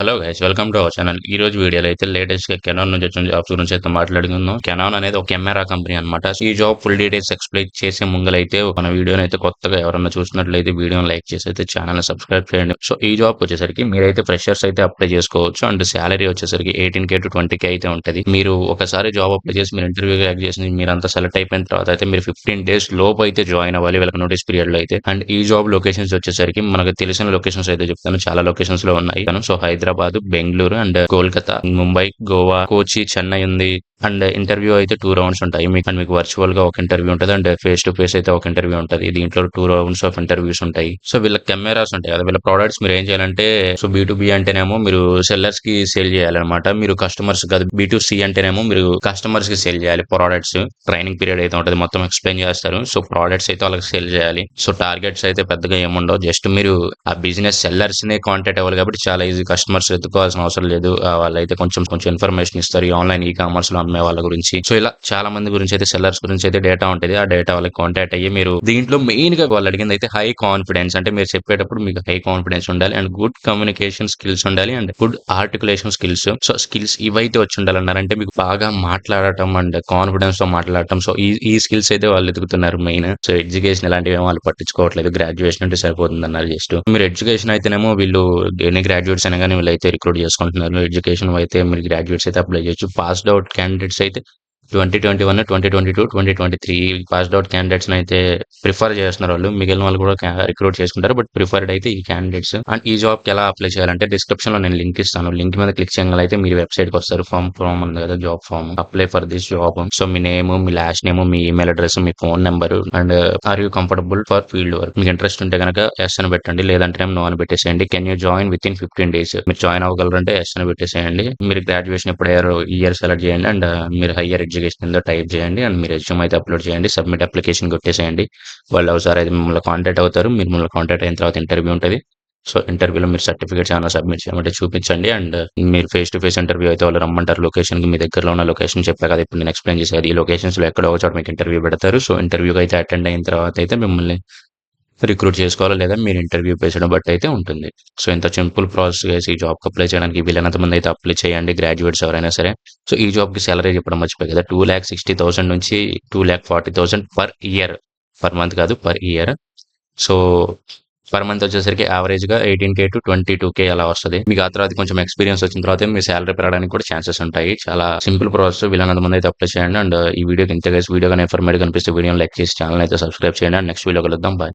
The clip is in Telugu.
Hello guys, welcome to our channel. ఈ రోజు వీడియోలో అయితే లేటెస్ట్ గా కెనాన్ నుంచి వచ్చిన జాబ్స్ గురించి అయితే మాట్లాడుకుందాం. కెనాన్ అనేది ఒక కెమెరా కంపెనీ అన్నమాట. ఈ జాబ్ ఫుల్ డీటెయిల్స్ ఎక్స్ప్లెయిన్ చేసే ముంగలైతే మన వీడియోని అయితే కొత్తగా ఎవరైనా చూసినట్లయితే వీడియోని లైక్ చేసి అయితే ఛానల్ సబ్స్క్రైబ్ చేయండి. సో ఈ జాబ్ వచ్చేసరికి మీరైతే ఫ్రెషర్స్ అయితే అప్లై చేసుకోవచ్చు. అండ్ శాలరీ వచ్చేసరికి 18K to 20K అయితే ఉంటది. మీరు ఒకసారి జాబ్ అప్లై చేసి మీరు ఇంటర్వ్యూ క్రాక్ చేసి మీరంతా సెలెక్ట్ అయిపోయిన తర్వాత అయితే మీరు 15 days లోపు అయితే జాయిన్ అవ్వాలి వీళ్ళకి నోటీస్ పీరియడ్ లో అయితే. అండ్ ఈ జాబ్ లొకేషన్స్ వచ్చేసరికి మనకు తెలిసిన లొకేషన్స్ అయితే చెప్తాను. చాలా లొకేషన్స్ లో ఉన్నాయి. సో హైదరాబాద్, బెంగళూరు అండ్ కోల్కతా, ముంబై, గోవా, కోచి, చెన్నై ఉంది. అండ్ ఇంటర్వ్యూ అయితే 2 రౌండ్స్ ఉంటాయి. మీకు వర్చువల్ గా ఒక ఇంటర్వ్యూ ఉంటుంది అండ్ ఫేస్ టు ఫేస్ అయితే ఒక ఇంటర్వ్యూ ఉంటుంది. దీంట్లో 2 రౌండ్స్ ఆఫ్ ఇంటర్వ్యూస్ ఉంటాయి. సో వీళ్ళ కెమెరాస్ ఉంటాయి కదా, వీళ్ళ ప్రొడక్ట్స్ మీరు ఏం చేయాలంటే, సో B2B అంటేనేమో మీరు సెల్లర్స్ కి సేల్ చేయాలన్నమాట. మీరు కస్టమర్స్ కాదు. B2C అంటేనేమో మీరు కస్టమర్స్ కి సేల్ చేయాలి ప్రొడక్ట్స్. ట్రైనింగ్ పీరియడ్ అయితే ఉంటుంది, మొత్తం ఎక్స్ప్లెయిన్ చేస్తారు. సో ప్రొడక్ట్స్ అయితే వాళ్ళకి సేల్ చేయాలి. సో టార్గెట్స్ అయితే పెద్దగా ఏముండవు. జస్ట్ మీరు ఆ బిజినెస్ సెల్లర్స్ నే కాంటాక్ట్ అవ్వాలి కాబట్టి చాలా ఈజీ. కస్టమర్స్ ఎత్తుకోవాల్సిన అవసరం లేదు. వాళ్ళైతే కొంచెం ఇన్ఫర్మేషన్ ఇస్తారు ఈ ఆన్లైన్ ఈ కామర్స్ లో అమ్మే వాళ్ళ గురించి. సో ఇలా చాలా మంది గురించి అయితే, సెల్లర్స్ గురించి అయితే డేటా ఉంటుంది. ఆ డేటా వాళ్ళకి కాంటాక్ట్ అయ్యి మీరు దీంట్లో మెయిన్ గా వాళ్ళు అడిగింది అయితే హై కాన్ఫిడెన్స్. అంటే మీరు చెప్పేటప్పుడు మీకు హై కాన్ఫిడెన్స్ ఉండాలి అండ్ గుడ్ కమ్యూనికేషన్ స్కిల్స్ ఉండాలి and good articulation skills. So skills ఇవైతే వచ్చి ఉండాలన్నారంటే మీకు బాగా మాట్లాడటం అండ్ కాన్ఫిడెన్స్ తో మాట్లాడటం. సో ఈ స్కిల్స్ అయితే వాళ్ళు ఎదుగుతున్నారు మెయిన్. సో ఎడ్యుకేషన్ ఇలాంటివి ఏమో వాళ్ళు పట్టించుకోవట్లేదు. గ్రాడ్యుయేషన్ అంటే సరిపోతుంది అన్నారు జస్ట్. మీరు ఎడ్యుకేషన్ అయితేనేమో వీళ్ళు ఎన్ని గ్రాడ్యుయేట్స్ అయినా కానీ వీళ్ళు అయితే రిక్రూట్ చేసుకుంటున్నారు. ఎడ్యుకేషన్ అయితే మీరు గ్రాడ్యుయేట్స్ అయితే అప్లై చేయొచ్చు. పాస్డ్ అవుట్ క్యాండిడేట్స్ అయితే 2021, 2022, 2023 పాస్డ్ అవుట్ క్యాండిడేట్స్ అయితే ప్రిఫర్ చేస్తున్నారు వాళ్ళు. మిగిలిన వాళ్ళు కూడా రిక్రూట్ చేసుకుంటారు. బట్ ప్రిఫర్డ్ అయితే ఈ క్యాండిడేట్స్. అండ్ ఈ జాబ్ కి ఎలా అప్లై చేయాలంటే డిస్క్రిప్షన్ లో నేను లింక్ ఇస్తాను. లింక్ మీద క్లిక్ చేయగల అయితే మీరు వెబ్సైట్ కి వస్తారు. ఫామ్ ఉంది కదా, job form. Apply for this job. So మీ నేమ్, మీ లాస్ట్ నేమ్, మీ ఈమెయిల్ అడ్రస్, మీ phone number and are you comfortable for field work. మీకు ఇంట్రెస్ట్ ఉంటే కనుక ఎస్ అని పెట్టండి, లేదంటే నో అని పెట్టేసేయండి. Can you join with in 15 days. మీరు జాయిన్ అవ్వగలరంటే ఎస్ అని పెట్టేసేయండి. మీరు గ్రాడ్యుయేషన్ ఎప్పుడు అయ్యారో ఇయర్ సెలెక్ట్ చేయండి అండ్ మీరు హైయర్ ఎడ్యుకేషన్ కింద టైప్ చేయండి అండ్ మీరు రెజ్యూమ్ అయితే అప్లోడ్ చేయండి. సబ్మిట్ అప్లికేషన్ కొట్టేసేయండి. వాళ్ళు ఒకసారి అయితే మిమ్మల్ని కాంటాక్ట్ అవుతారు. మీరు మిమ్మల్ని కాంటాక్ట్ అయిన తర్వాత ఇంటర్వ్యూ ఉంటుంది. సో ఇంటర్వ్యూలో మీరు సర్టిఫికేట్స్ ఏమైనా సబ్మిట్ చేయమంటే చూపించండి అండ్ మీరు ఫేస్ టు ఫేస్ ఇంటర్వ్యూ అయితే వాళ్ళు రమ్మంటారు. లొకేషన్ కి మీ దగ్గరలో ఉన్న లొకేషన్ చెప్పా కదా ఇప్పుడు నేను ఎక్స్ప్లెయిన్ చేసేది. ఈ లొకేషన్స్ లో ఎక్కడో ఒక చోట మీకు ఇంటర్వ్యూ పెడతారు. సో ఇంటర్వ్యూకి అయితే అటెండ్ అయిన తర్వాత అయితే మిమ్మల్ని రిక్రూట్ చేసుకోవాలా లేదా మీరు ఇంటర్వ్యూ బేస్డ్ బట్టి అయితే ఉంటుంది. సో ఇంత సింపుల్ ప్రాసెస్ గా ఈ జాబ్ కి అప్లై చేయడానికి వీలైనంత మంది అయితే అప్లై చేయండి, గ్రాడ్యుయేట్స్ ఎవరైనా సరే. సో ఈ జాబ్ కి సాలరీ చెప్పడం మర్చిపోయి కదా, 2,60,000 నుంచి 2,40,000 పర్ ఇయర్. పర్ మంత్ కాదు, per year. So per month వచ్చేసరికి యావరేజ్ గా 18K to 22K అలా వస్తుంది. మీకు ఆ తర్వాత కొంచెం ఎక్స్పీరియన్స్ వచ్చిన తర్వాత మీ శాలరీ పెరగడానికి కూడా ఛాన్సెస్ ఉంటాయి. చాలా సింపుల్ ప్రాసెస్. వీళ్ళంత మంది అయితే అప్లై చేయండి అండ్ ఈ వీడియోకి ఇంత వీడియో కానీ ఇన్ఫర్మేటివ్ కనిపిస్తే వీడియోని లైక్ చేసి ఛానల్ అయితే సబ్స్క్రైబ్ చేయండి. అండ్ నెక్స్ట్ వీడియో కలుద్దాం. బాయ్.